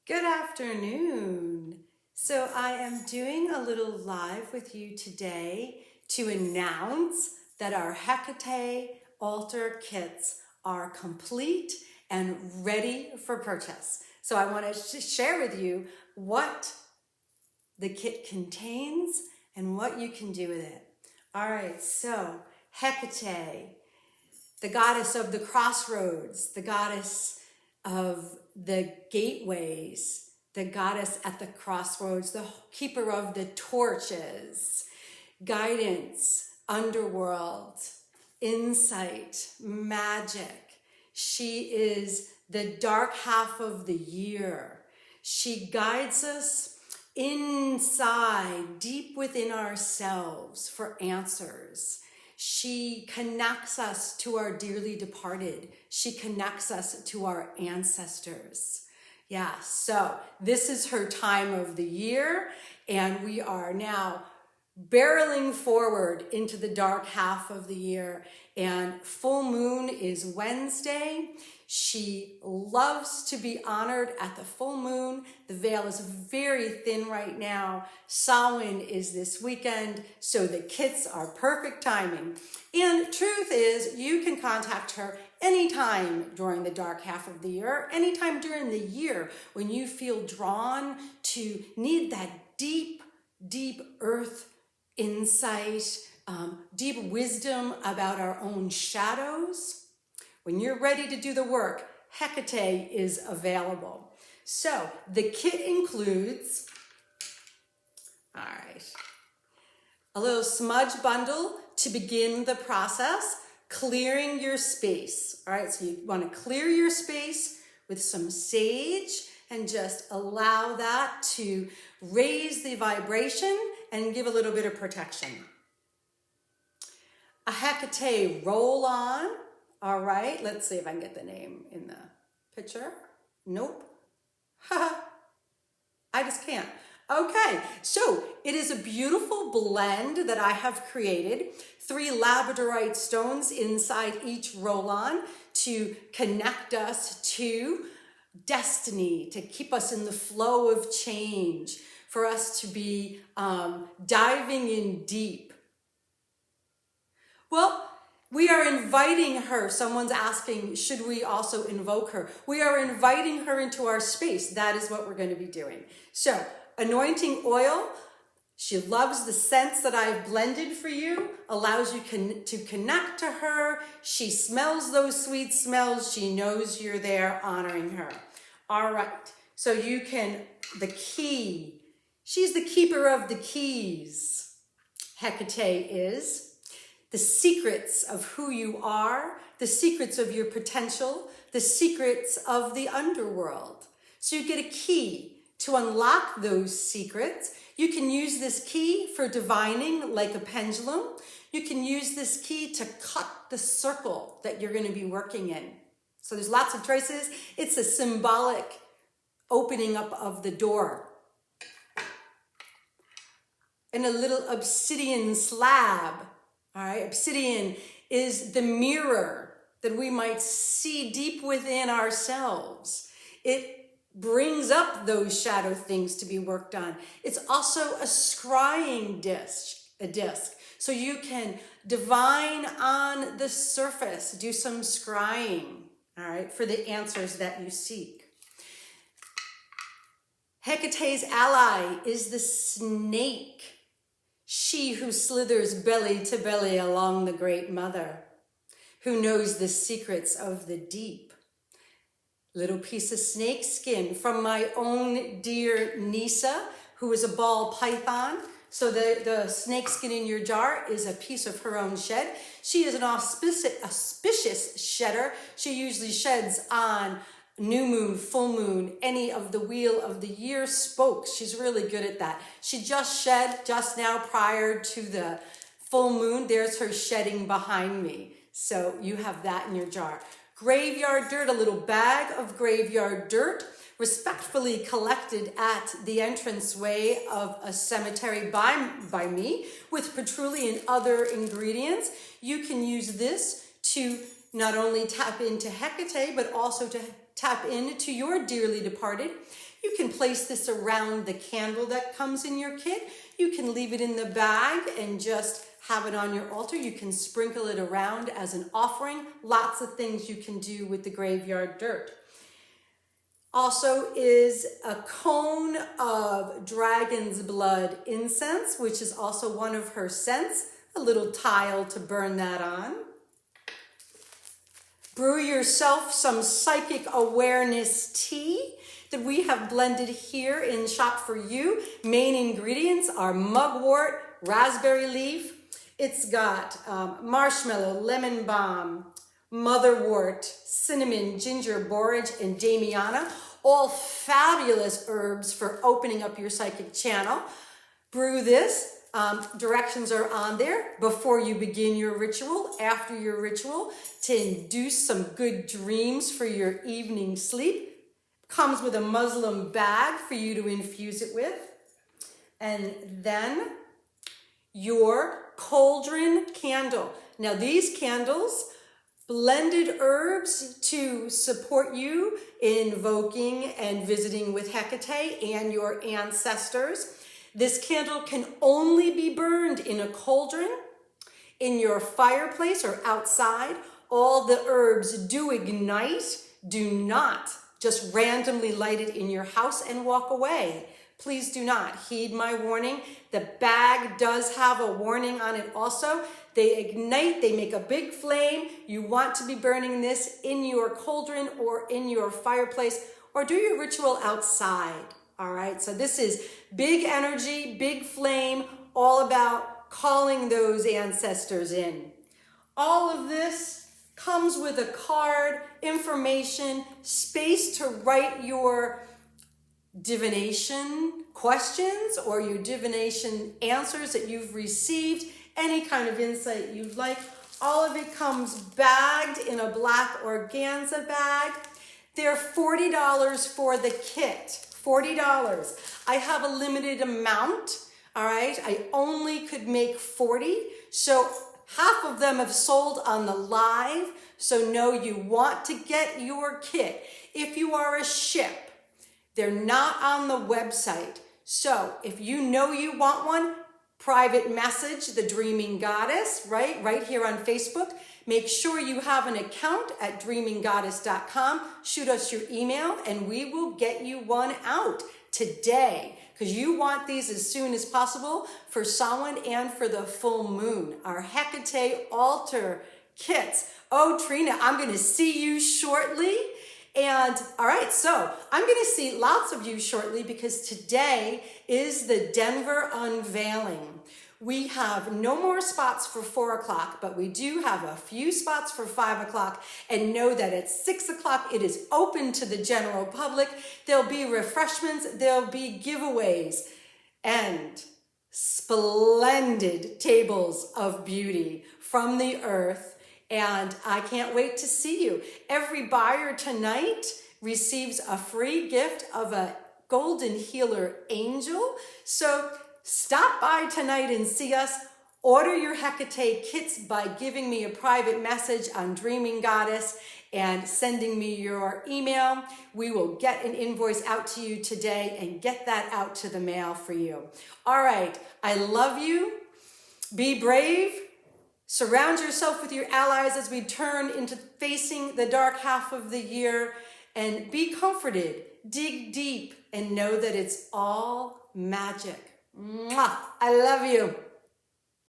Good afternoon. So I am doing a little live with you today to announce that our Hecate altar kits are complete and ready for purchase. So I want to share with you what the kit contains and what you can do with it. All right, so Hecate, the goddess of the crossroads, the goddess of the gateways, the goddess at the crossroads, the keeper of the torches, guidance, underworld, insight, magic. She is the dark half of the year. She guides us inside, deep within ourselves for answers. She connects us to our dearly departed. She connects us to our ancestors. Yeah, so this is her time of the year, and we are now barreling forward into the dark half of the year, and full moon is Wednesday. She loves to be honored at the full moon. The veil is very thin right now. Samhain is this weekend, so the kits are perfect timing. And truth is, you can contact her anytime during the dark half of the year, anytime during the year when you feel drawn to need that deep, deep earth insight, deep wisdom about our own shadows. When you're ready to do the work, Hecate is available. So the kit includes, a little smudge bundle to begin the process, clearing your space. All right, so you want to clear your space with some sage and just allow that to raise the vibration and give a little bit of protection. A Hecate roll-on. All right, let's see if I can get the name in the picture. Nope. I just can't. Okay, so it is a beautiful blend that I have created. 3 labradorite stones inside each roll-on to connect us to destiny, to keep us in the flow of change, for us to be diving in deep. Well, we are inviting her. Someone's asking, should we also invoke her? We are inviting her into our space. That is what we're going to be doing. So, anointing oil. She loves the scents that I've blended for you, allows you to connect to her. She smells those sweet smells. She knows you're there honoring her. All right. So you can, the key. She's the keeper of the keys. Hecate is. The secrets of who you are, the secrets of your potential, the secrets of the underworld. So you get a key to unlock those secrets. You can use this key for divining like a pendulum. You can use this key to cut the circle that you're going to be working in. So there's lots of choices. It's a symbolic opening up of the door. And a little obsidian slab. All right, obsidian is the mirror that we might see deep within ourselves. It brings up those shadow things to be worked on. It's also a scrying disc. So you can divine on the surface, do some scrying, all right, for the answers that you seek. Hecate's ally is the snake. She who slithers belly to belly along the Great Mother, who knows the secrets of the deep. Little piece of snake skin from my own dear Nisa, who is a ball python. So the snake skin in your jar is a piece of her own shed. She is an auspicious shedder. She usually sheds on new moon, full moon, any of the wheel of the year spokes. She's really good at that. She just shed just now prior to the full moon. There's her shedding behind me. So you have that in your jar. Graveyard dirt, a little bag of graveyard dirt, respectfully collected at the entranceway of a cemetery by me with patchouli and other ingredients. You can use this to not only tap into Hecate, but also to tap into your dearly departed. You can place this around the candle that comes in your kit. You can leave it in the bag and just have it on your altar. You can sprinkle it around as an offering. Lots of things you can do with the graveyard dirt. Also is a cone of dragon's blood incense, which is also one of her scents. A little tile to burn that on. Brew yourself some psychic awareness tea that we have blended here in Shop for You. Main ingredients are mugwort, raspberry leaf. It's got marshmallow, lemon balm, motherwort, cinnamon, ginger, borage, and damiana. All fabulous herbs for opening up your psychic channel. Brew this. Directions are on there before you begin your ritual, after your ritual, to induce some good dreams for your evening sleep. Comes with a muslin bag for you to infuse it with. And then your Cauldron Candle. Now these candles, blended herbs to support you invoking and visiting with Hecate and your ancestors. This candle can only be burned in a cauldron, in your fireplace or outside. All the herbs do ignite. Do not just randomly light it in your house and walk away. Please do not heed my warning. The bag does have a warning on it also. They ignite, they make a big flame. You want to be burning this in your cauldron or in your fireplace, or do your ritual outside. All right, so this is big energy, big flame, all about calling those ancestors in. All of this comes with a card, information, space to write your divination questions or your divination answers that you've received, any kind of insight you'd like. All of it comes bagged in a black organza bag. They're $40 for the kit. $40. I have a limited amount, all right? I only could make 40, so half of them have sold on the live, so know you want to get your kit. If you are a ship, they're not on the website, so if you know you want one, private message the Dreaming Goddess, right here on Facebook. Make sure you have an account at dreaminggoddess.com. Shoot us your email and we will get you one out today because you want these as soon as possible for Samhain and for the full moon. Our Hecate altar kits. Oh, Trina, I'm going to see you shortly. And all right, so I'm going to see lots of you shortly because today is the Denver Unveiling. We have no more spots for 4 o'clock, but we do have a few spots for 5 o'clock. And know that at 6 o'clock, it is open to the general public. There'll be refreshments, there'll be giveaways, and splendid tables of beauty from the earth. And I can't wait to see you. Every buyer tonight receives a free gift of a golden healer angel. So stop by tonight and see us. Order your Hecate kits by giving me a private message on Dreaming Goddess and sending me your email. We will get an invoice out to you today and get that out to the mail for you. All right, I love you. Be brave. Surround yourself with your allies as we turn into facing the dark half of the year, and be comforted. Dig deep and know that it's all magic. Mwah! I love you.